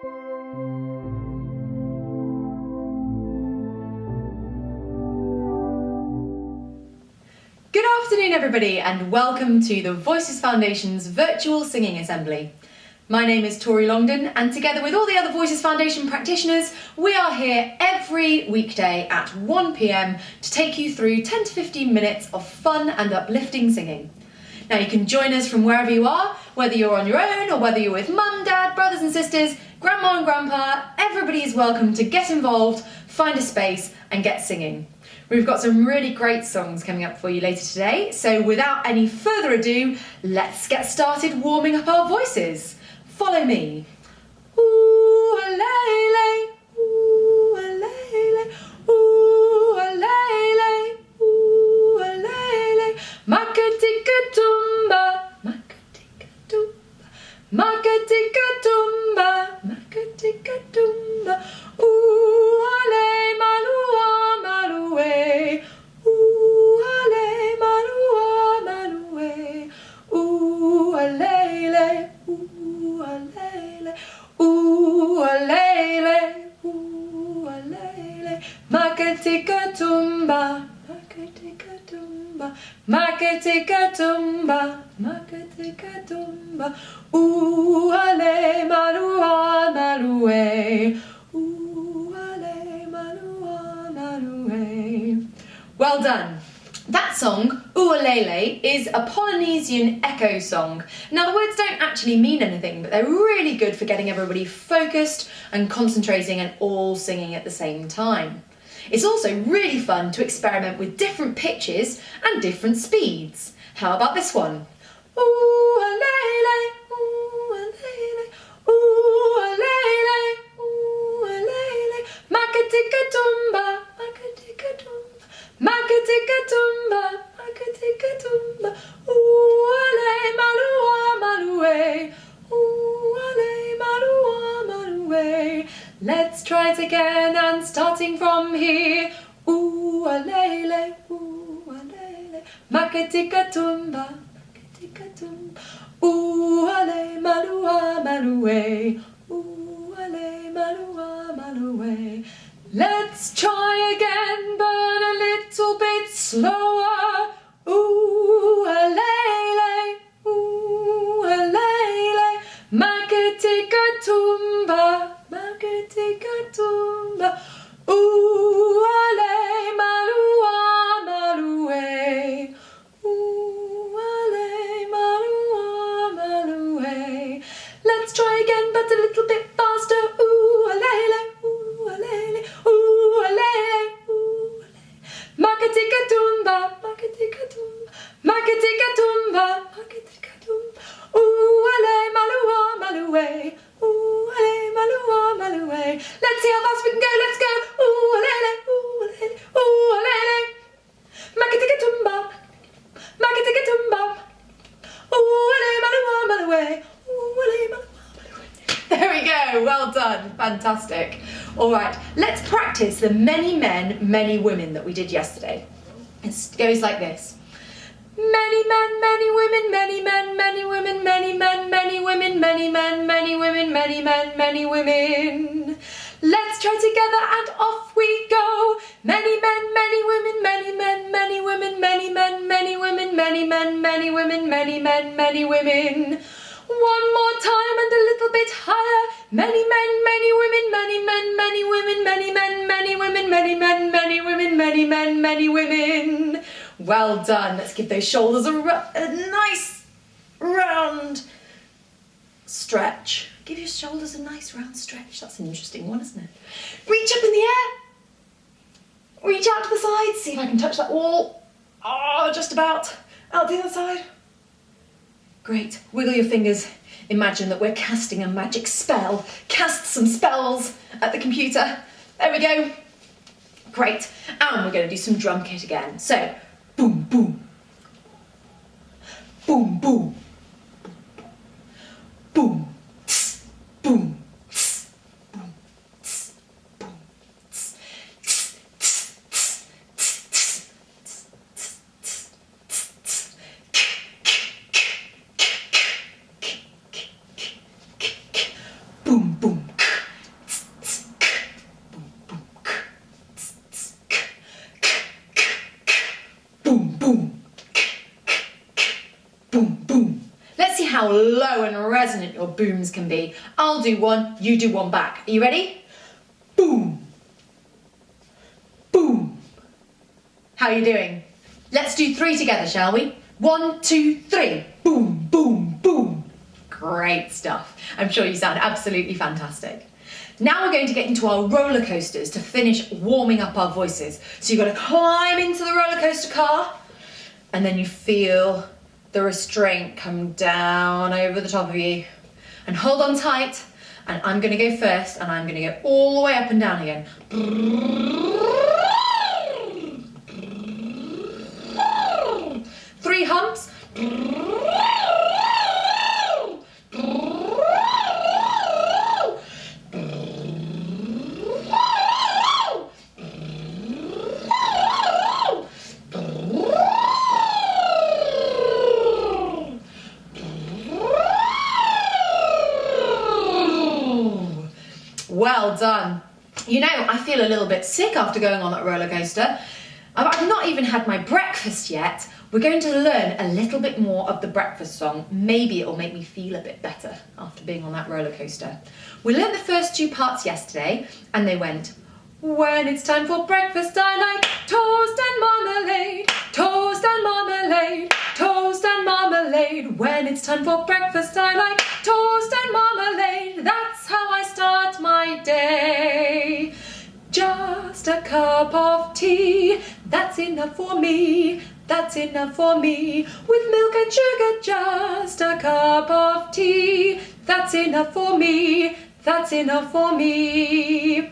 Good afternoon everybody and welcome to the Voices Foundation's virtual singing assembly. My name is Tori Longdon and together with all the other Voices Foundation practitioners we are here every weekday at 1 p.m. to take you through 10 to 15 minutes of fun and uplifting singing. Now you can join us from wherever you are, whether you're on your own or whether you're with mum, dad, brothers and sisters, grandma and grandpa, everybody is welcome to get involved, find a space and get singing. We've got some really great songs coming up for you later today, so without any further ado, let's get started warming up our voices. Follow me. Ooh-a-lay-lay, ooh-a-lay-lay, ooh-a-lay-lay, ooh-a-lay-lay, maka-tika-tumba, maka-tika-tumba, maka-tika-tumba, maka-tika-tumba, ooh-a-lay, malua, maluwe, ooh-a-lay, malua, maluwe, ooh-a-lay-lay, ooh-a-lay-lay, ooh-a-lay-lay, ooh-a-lay-lay, maka-tika-tumba, maka-tika-tumba, maka-tika-tumba, maka-tika-tumba, ooh-a-lay, malua, maluwe, ooh-a-lay, malua, maluwe. Well done. That song, Ukulele, is a Polynesian echo song. Now the words don't actually mean anything, but they're really good for getting everybody focused and concentrating and all singing at the same time. It's also really fun to experiment with different pitches and different speeds. How about this one? Ukulele, ukulele, ukulele, ukulele, maka-tika-tumba, maka-tika-tumba, maka-tika-tumba, maka-tika-tumba, ooh-a-lay, malua, maluwe, ooh-a-lay, malua, maluwe. Let's try it again and starting from here. Ooh-a-lay-lay, ooh-a-lay-lay, maka-tika-tumba, maka-tika-tumba, ooh-a-lay, malua, maluwe, ooh-a-lay, malua, maluwe. Let's try again, but a little bit slower. Ooh-a-lay-lay, ooh-a-lay-lay, maka-tika-tumba, maka-tika-tumba, ooh-a-lay, malua, maluwe, ooh-a-lay, malua, maluwe. Let's try again, but a little bit faster. Ooh-a-lay-lay, ooh-a-lay-lay, ooh-a-lay-lay, ooh-a-lay, maka-tika-tumba, maka-tika-tumba, maka-tika-tumba, maka-tika-tumba, ooh-a-lay, malua, maluwe, ooh-a-lay, malua, maluwe. Let's see how fast we can go, let's go. Ooh-a-lay-lay, ooh-a-lay-lay, ooh-a-lay-lay, maka-tika-tumba, maka-tika-tumba, ooh-a-lay, malua, maluwe, ooh-a-lay, malua, maluwe. There we go, well done, fantastic. All right, let's practice the many men, many women that we did yesterday. It goes like this. Many men, many women, many men, many women, many men, many women, many men, many women, many men, many women. Let's try together and off we go. Many men, many women, many men, many women, many men, many women, many men, many women, many men, many women. One more time and a little bit higher. Many men, many women, many men, many women, many men, many women, many men, many women, many men, many women. Well done. Let's give those shoulders a nice round stretch. Give your shoulders a nice round stretch. That's an interesting one, isn't it? Reach up in the air. Reach out to the side. See if I can touch that wall. Oh, just about. Out the other side. Great. Wiggle your fingers. Imagine that we're casting a magic spell. Cast some spells at the computer. There we go. Great. And we're going to do some drum kit again. So, boom, boom. Boom, boom. Boom. Tss, boom. Tss, boom. Tss, boom. Tss, tss, tss, tss, tss, tss, tss, tss, tss. Boom, boom. or booms can be. I'll do one, you do one back. Are you ready? Boom. Boom. How are you doing? Let's do 3 together, shall we? 1, 2, 3. Boom, boom, boom. Great stuff. I'm sure you sound absolutely fantastic. Now we're going to get into our roller coasters to finish warming up our voices. So you've got to climb into the roller coaster car, and then you feel the restraint come down over the top of you. And hold on tight, and I'm going to go first, and I'm going to go all the way up and down again. 3 humps. Well done. You know, I feel a little bit sick after going on that roller coaster. I've not even had my breakfast yet. We're going to learn a little bit more of the breakfast song. Maybe it'll make me feel a bit better after being on that roller coaster. We learned the first 2 parts yesterday, and they went, when it's time for breakfast, I like toast and marmalade, toast and marmalade, toast and marmalade. When it's time for breakfast, I like toast and marmalade. That's how I start my day. Just a cup of tea, that's enough for me, that's enough for me. With milk and sugar, just a cup of tea, that's enough for me, that's enough for me.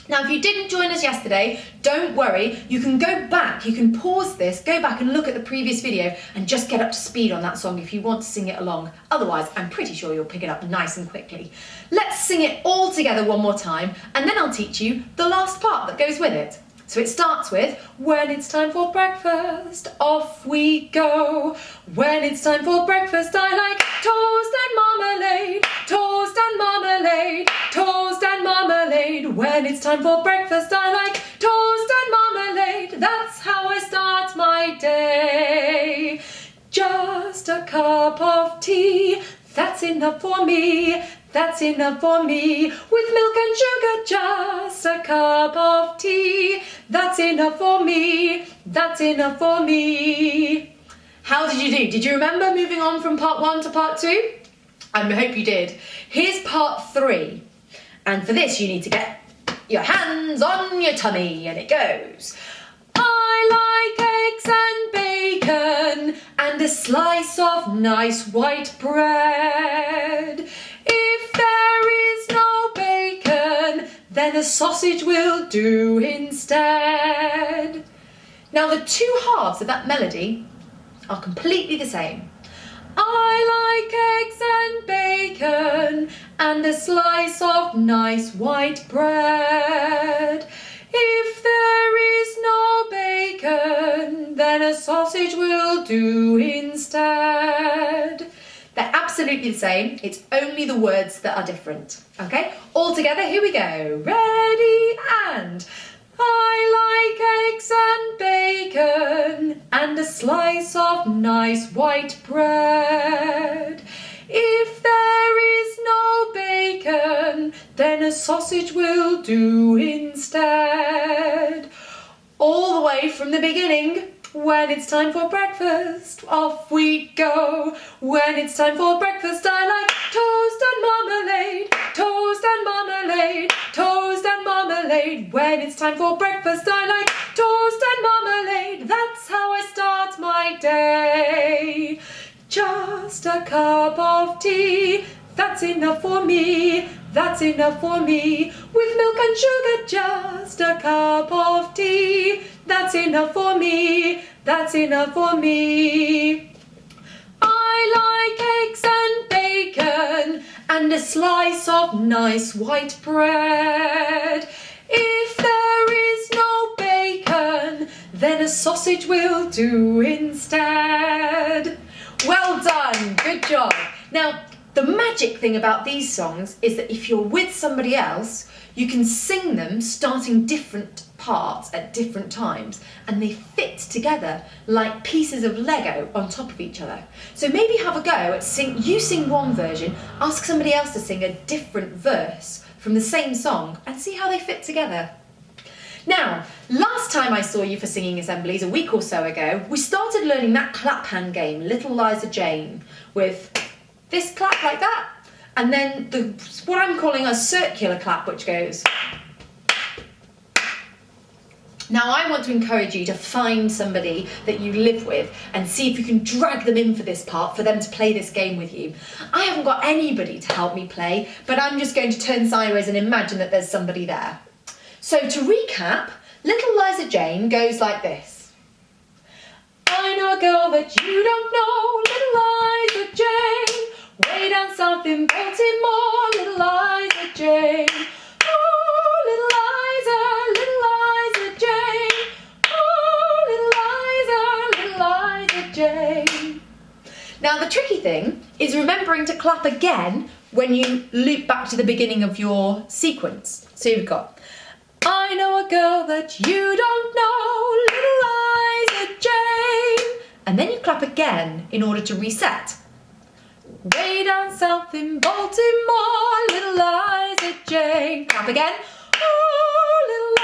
Now, if you didn't join us yesterday, don't worry, you can go back, you can pause this, go back and look at the previous video and just get up to speed on that song if you want to sing it along. Otherwise, I'm pretty sure you'll pick it up nice and quickly. Let's sing it all together one more time, and then I'll teach you the last part that goes with it. So it starts with, when it's time for breakfast, off we go. When it's time for breakfast, I like toast and marmalade, toast and marmalade, toast and marmalade. When it's time for breakfast, I like toast and marmalade. That's how I start my day. Just a cup of tea, that's enough for me, that's enough for me. With milk and sugar, just a cup of tea, that's enough for me, that's enough for me. How did you do? Did you remember moving on from part 1 to part 2? I hope you did. Here's part 3. And for this, you need to get your hands on your tummy, and it goes. I like eggs and bacon and a slice of nice white bread. If there is no bacon, then a sausage will do instead. Now, the 2 halves of that melody are completely the same. I like eggs and bacon and a slice of nice white bread. If there is no bacon, then a sausage will do instead. They're absolutely the same, it's only the words that are different. Okay, all together, here we go. Ready, and I like eggs and bacon and a slice of nice white bread. If there is no bacon, then a sausage will do instead. All the way from the beginning. When it's time for breakfast, off we go. When it's time for breakfast, I like toast and marmalade, toast and marmalade, toast and marmalade. When it's time for breakfast, I like toast and marmalade. That's how I start my day. Just a cup of tea, that's enough for me, that's enough for me. With milk and sugar, just a cup of tea, that's enough for me, that's enough for me. I like eggs and bacon and a slice of nice white bread. If there is no bacon, then a sausage will do instead. Well done, good job. Now, The magic thing about these songs is that if you're with somebody else, you can sing them starting different parts at different times, and they fit together like pieces of Lego on top of each other. So maybe have a go at you sing one version, ask somebody else to sing a different verse from the same song, and see how they fit together. Now, last time I saw you for singing assemblies, a week or so ago, we started learning that clap hand game, Little Liza Jane, with this clap like that, and then what I'm calling a circular clap, which goes. Now I want to encourage you to find somebody that you live with and see if you can drag them in for this part, for them to play this game with you. I haven't got anybody to help me play, but I'm just going to turn sideways and imagine that there's somebody there. So to recap, Little Liza Jane goes like this. I know a girl that you don't know, Little Liza Jane, way down south in Baltimore, Little Liza Jane. Oh, Little Liza Jane. Oh, Little Liza Jane. Now the tricky thing is remembering to clap again when you loop back to the beginning of your sequence. So you've got, I know a girl that you don't know, Little Liza Jane. And then you clap again in order to reset. Way down south in Baltimore, Little Liza Jane. Clap again. Oh, Little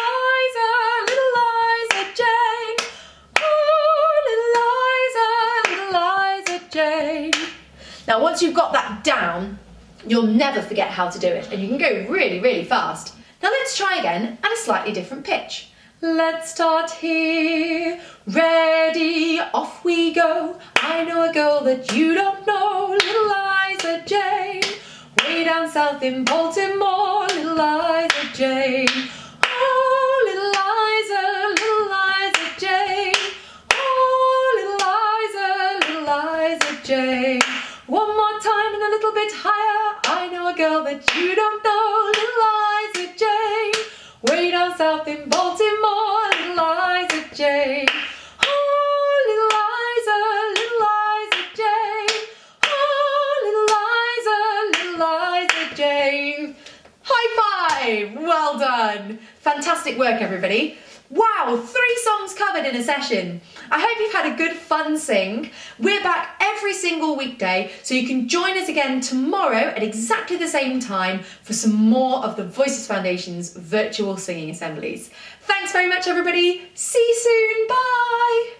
Liza Jane. Oh, Little Liza Jane. Now once you've got that down, you'll never forget how to do it, and you can go really, really fast. Now let's try again at a slightly different pitch. Let's start here. Ready, off we go. I know a girl that you don't know, Little Liza Jane. Way down south in Baltimore, Little Liza Jane. Oh, Little Liza Jane. Oh, Little Liza Jane. One more time and a little bit higher. I know a girl that you don't know, Little Liza Jane. Way down south in Baltimore, Little Liza Jane. Oh, Little Liza Jane. Oh, Little Liza Jane. High five! Well done. Fantastic work, everybody. Wow, 3 songs covered in a session. I hope you've had a good fun sing. We're back every single weekday, so you can join us again tomorrow at exactly the same time for some more of the Voices Foundation's virtual singing assemblies. Thanks very much, everybody. See you soon. Bye.